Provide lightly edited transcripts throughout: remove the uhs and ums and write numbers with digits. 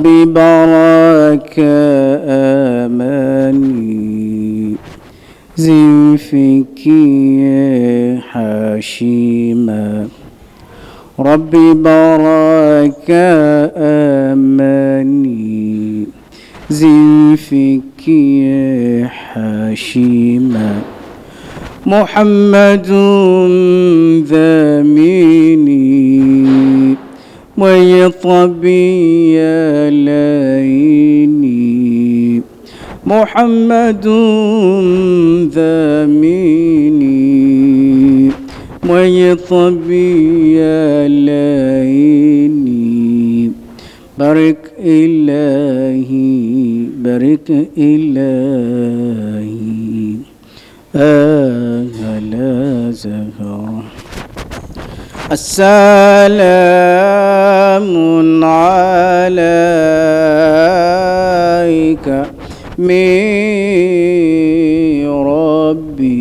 ببراك آماني زنفك يا حشيما ربي بارك آماني زنفك يا حشيما محمد ذاميني ويطبي يا ليني محمد ذاميني ويطبي يا ليني بارك إلهي بارك إلهي أهلا زهرة السلام عليك من ربي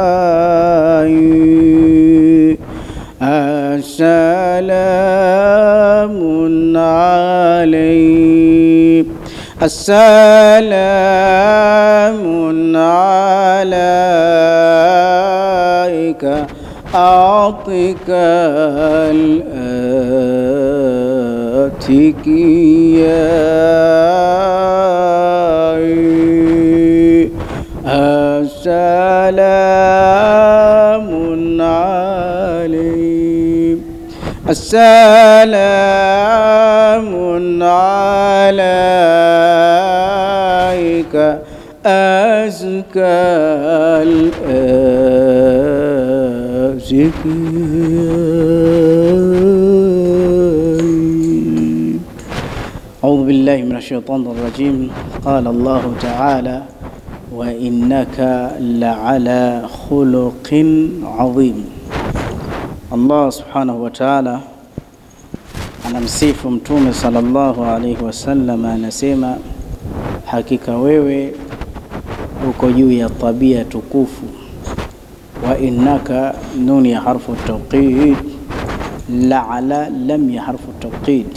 سمائي السلام عليك السلام عليك أعطيك الأتكياء السلام عليك السلام عليك أزكى الأزكياء. أعوذ بالله من الشيطان الرجيم. قال الله تعالى وإنك لعلى خلق عظيم. Allah subhanahu wa ta'ala anamsifu mtume sallallahu alayhi wasallam, anasema hakika wewe uko juu ya tabia tukufu. Wa innaka nun ya harfu tawqid, la'ala lam ya harfu tawqid.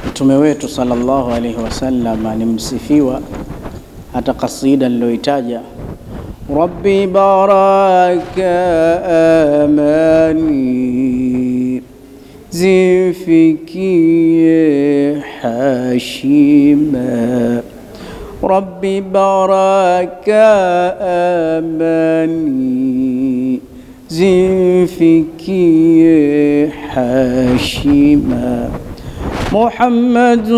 Mtume wetu sallallahu alayhi wasallam animsifiwa hata kasida aliyoitaja ربي بارك آماني زنفك يا حشيما ربي بارك آماني زنفك يا حشيما محمد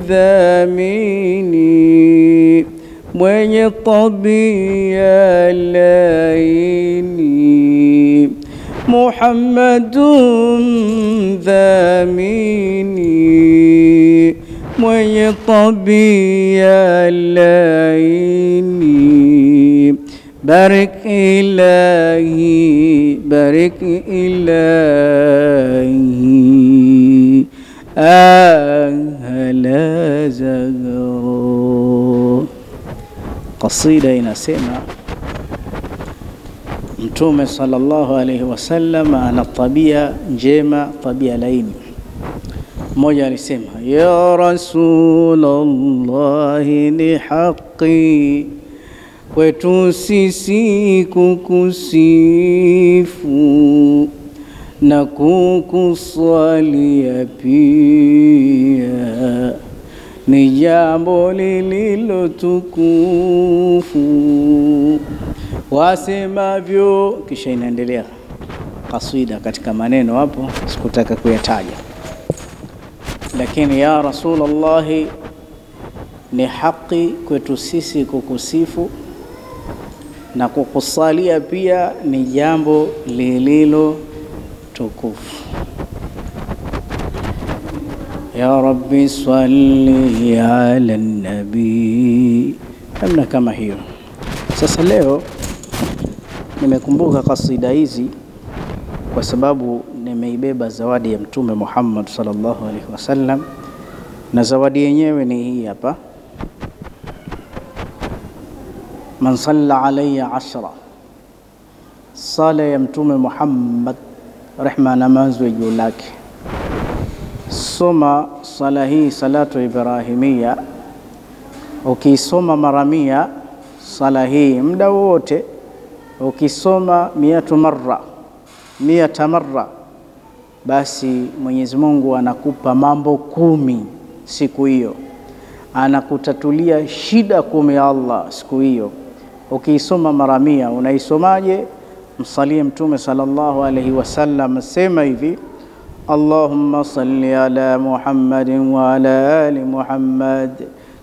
ذاميني mwenye tabia laini Muhammadun dhamini mwenye tabia laini barik ilahi ahla zagro. Kasida inasema Mtume sallallahu alayhi wasallam ana tabia njema, tabia laini. Mmoja alisema ya Rasulullah, ni haki kwetu sisi kukusifu na kukuswalia pia, ni jambo lililo tukufu wasemavyo. Kisha inaendelea kasida katika maneno hapo sikutaka kuyataja, lakini ya Rasulullah, ni haki kwetu sisi kukusifu na kukusalia pia, ni jambo lililo tukufu. Ya Rabbi salli ala nabi, namna kama hiyo. Sasa leo nimekumbuka kasida hizi kwa sababu nimeibeba zawadi ya Mtume Muhammad sallallahu alaihi wasallam, na zawadi yenyewe ni hii hapa. Man salla alayya 10 sala ya Mtume Muhammad rehma na amani juu lake. Soma sala hii, salatu ibrahimia. Ukisoma mara 100 sala hii muda wote, ukisoma 100 marra, basi Mwenyezi Mungu anakupa mambo 10 siku hiyo, anakutatulia shida 10 ya Allah siku hiyo. Ukisoma mara 100, unaisomaje? Msalie Mtume sallallahu alaihi wasallam, sema hivi: Allahumma salli ala Muhammadin wa ala ali Muhammad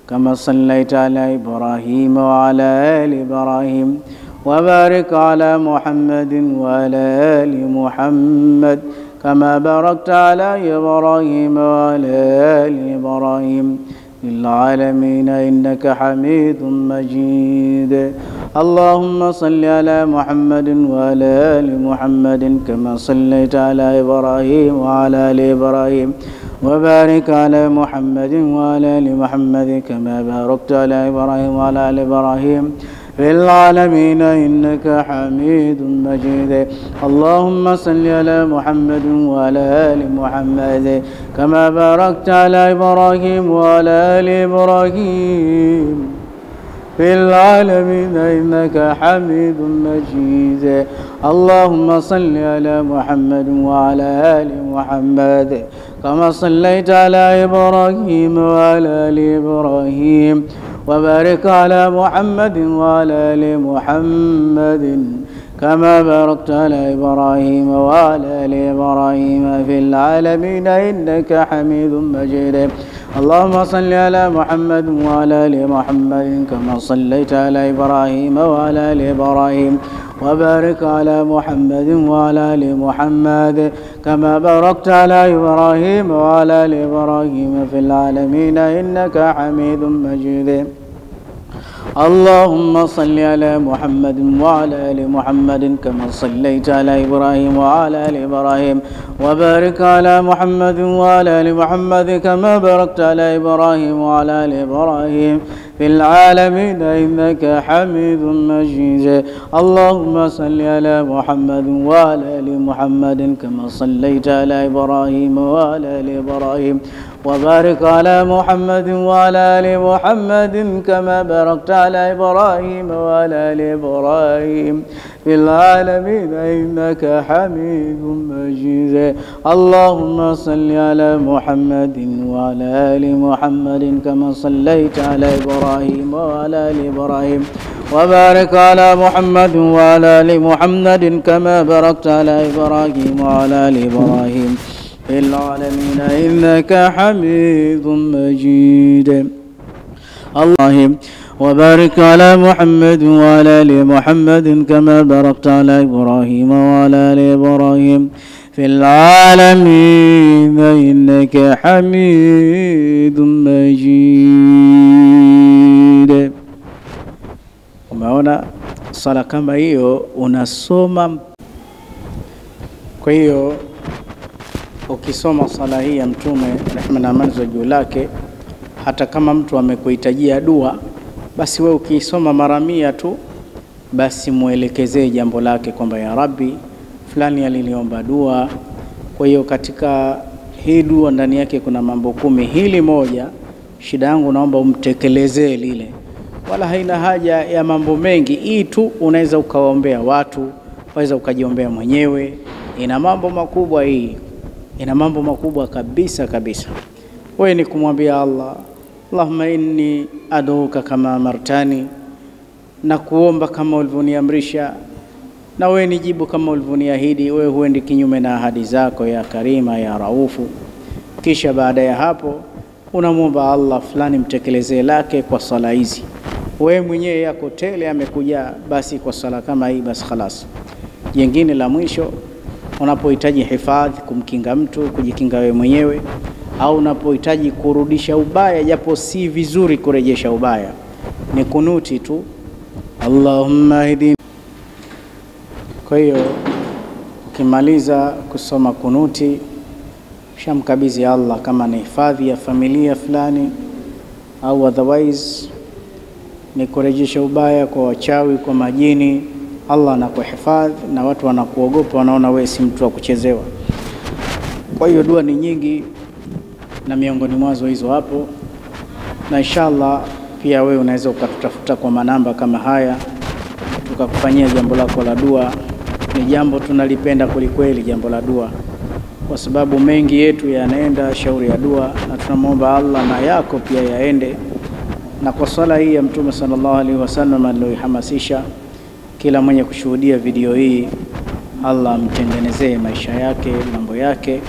kama sallaita ala Ibrahim wa ala ali Ibrahim wa barik ala Muhammadin wa ala ali Muhammad kama barakta ala Ibrahim wa ala ali Ibrahim fil alamin innaka Hamidum Majid. اللهم صل على محمد وعلى آل محمد كما صليت على إبراهيم وعلى آل إبراهيم وبارك على محمد وعلى آل محمد كما باركت على إبراهيم وعلى آل إبراهيم في العالمين إنك حميد مجيد. اللهم صل على محمد وعلى آل محمد كما باركت على إبراهيم وعلى آل إبراهيم في العالمين إنك حميد مجيد. اللهم صل على محمد وعلى آل محمد كما صليت على إبراهيم وعلى آل إبراهيم وبارك على محمد وعلى آل محمد كما باركت على إبراهيم وعلى آل إبراهيم في العالمين إنك حميد مجيد. اللهم صل على محمد وعلى آل محمد كما صليت على إبراهيم وعلى آل إبراهيم وبارك على محمد وعلى آل محمد كما باركت على إبراهيم وعلى آل إبراهيم في العالمين إنك حميد مجيد. اللهم صل على محمد وعلى آل محمد كما صليت على إبراهيم وعلى آل إبراهيم وبارك على محمد وعلى آل محمد كما باركت على إبراهيم وعلى آل إبراهيم في العالمين إنك حميد مجيد. اللهم صل على محمد وعلى آل محمد كما صليت على إبراهيم وعلى آل إبراهيم وبارك على محمد وعلى آل محمد كما باركت على إبراهيم وعلى آل إبراهيم في العالمين إنك حميد مجيد. اللهم صل على محمد وعلى آل محمد كما صليت على إبراهيم وعلى آل إبراهيم وبارك على محمد وعلى آل محمد كما باركت على إبراهيم وعلى آل إبراهيم في العالمين إنك حميد مجيد. اللهم وبارك على محمد وعلى آل محمد كما باركت على إبراهيم وعلى آل إبراهيم في العالمين إنك حميد مجيد. Umeona sala kama hiyo unasoma. Kwa hiyo ukisoma sala hii ya Mtume rehma na amani juu lake, hata kama mtu amekuhitajia dua, basi wewe ukisoma mara 100 tu, basi muelekezee jambo lake kwamba ya Rabbi fulani aliniomba dua. Kwa hiyo katika hii dua ndani yake kuna mambo 10, hili moja shida yangu naomba umtekelezee lile, wala haina haja ya mambo mengi. Hii tu unaweza ukawaombea watu, waweza ukajiombea mwenyewe. Ina mambo makubwa hii, ina mambo makubwa kabisa kabisa. Wewe ni kumwambia Allah, Allahumma inni aduka kama amartani, na kuomba kama ulivyoniamrisha, na wewe nijibu kama ulivyoniahidi. Wewe huendi kinyume na ahadi zako ya Karima ya Raufu. Kisha baada ya hapo unamwomba Allah fulani mtekelezee lake kwa sala hizi. Wewe mwenyewe yako tele amekuja, basi kwa sala kama hii basi khalas. Jingine la mwisho, unapohitaji hifadhi, kumkinga mtu, kujikinga wewe mwenyewe, au unapohitaji kurudisha ubaya, japo si vizuri kurejesha ubaya, ni kunuti tu, Allahumma hidini. Kwa hiyo ukimaliza kusoma kunuti, shamkabidhi Allah kama ni hifadhi ya familia fulani, au otherwise ni kurejesha ubaya kwa wachawi, kwa majini, Allah anakuhifadhi na watu wanakuogopa, wanaona wewe si mtu wa kuchezewa. Kwa hiyo dua ni nyingi na miongoni mwazo hizo hapo, na inshallah pia wewe unaweza ukatutafuta kwa manamba kama haya tukakufanyia jambo lako la dua. Ni jambo tunalipenda kweli jambo la dua, kwa sababu mengi yetu yanaenda shauri ya dua, na tunamwomba Allah na yako pia yaende. Na kwa swala hii ya Mtume sallallahu alaihi wasallam aliyohamasisha kila mwenye kushuhudia video hii, Allah amtengenezee maisha yake, mambo yake.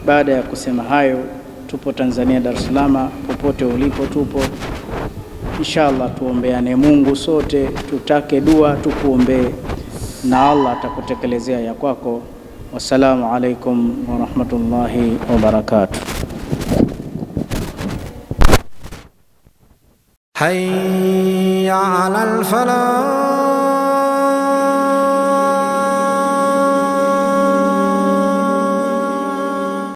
Baada ya kusema hayo, tupo Tanzania, Dar es Salaam, popote ulipo tupo. Inshallah tuombeane Mungu sote, tutake dua, tukuombee na Allah atakutekelezea ya kwako. Wassalamu alaikum wa rahmatullahi wa barakatuh. Hayya ala al-falah.